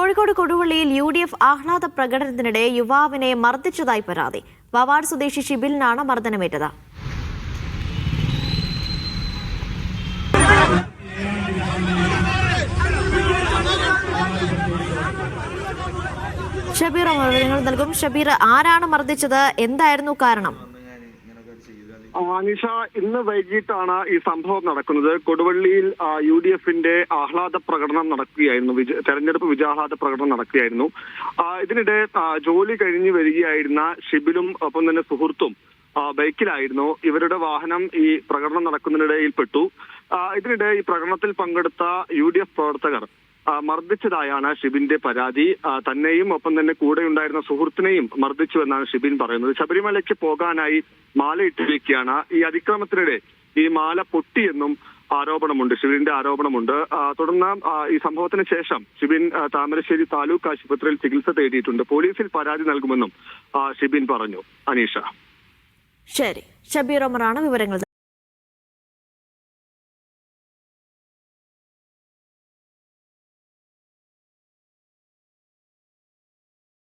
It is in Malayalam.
കോഴിക്കോട് കൊടുവള്ളിയിൽ UDF ആഹ്ലാദ പ്രകടനത്തിനിടെ യുവാവിനെ മർദ്ദിച്ചതായി പരാതി. വാവാട് സ്വദേശി ഷിബിലിനാണ് മർദ്ദനമേറ്റത്. ഷബീർ വിവരങ്ങൾ നൽകും. ഷബീർ, ആരാണ് മർദ്ദിച്ചത്? എന്തായിരുന്നു കാരണം? അനീഷ, ഇന്ന് വൈകിട്ടാണ് ഈ സംഭവം നടക്കുന്നത്. കൊടുവള്ളിയിൽ UDFന്റെ ആഹ്ലാദ പ്രകടനം നടക്കുകയായിരുന്നു. തെരഞ്ഞെടുപ്പ് വിജയാഹ്ലാദ പ്രകടനം നടക്കുകയായിരുന്നു. ഇതിനിടെ ജോലി കഴിഞ്ഞ് വരികയായിരുന്ന ഷിബിലും ഒപ്പം തന്നെ സുഹൃത്തും ബൈക്കിലായിരുന്നു. ഇവരുടെ വാഹനം ഈ പ്രകടനം നടക്കുന്നതിനിടയിൽ പെട്ടു. ഇതിനിടെ ഈ പ്രകടനത്തിൽ പങ്കെടുത്ത UDF പ്രവർത്തകർ മർദ്ദിച്ചതായാണ് ഷിബിന്റെ പരാതി. തന്നെയും ഒപ്പം തന്നെ കൂടെ ഉണ്ടായിരുന്ന സുഹൃത്തിനെയും മർദ്ദിച്ചു എന്നാണ് ഷിബിൻ പറയുന്നത്. ശബരിമലയ്ക്ക് പോകാനായി മാല ഇട്ടിരിക്കുകയാണ്. ഈ അതിക്രമത്തിനിടെ ഈ മാല പൊട്ടിയെന്നും ആരോപണമുണ്ട്, ഷിബിന്റെ ആരോപണമുണ്ട്. തുടർന്ന് ഈ സംഭവത്തിന് ശേഷം ഷിബിൻ താമരശ്ശേരി താലൂക്ക് ആശുപത്രിയിൽ ചികിത്സ തേടിയിട്ടുണ്ട്. പോലീസിൽ പരാതി നൽകുമെന്നും ഷിബിൻ പറഞ്ഞു. അനീഷ. ശരി, ഷബീർ ഒമറാണ് വിവരങ്ങൾ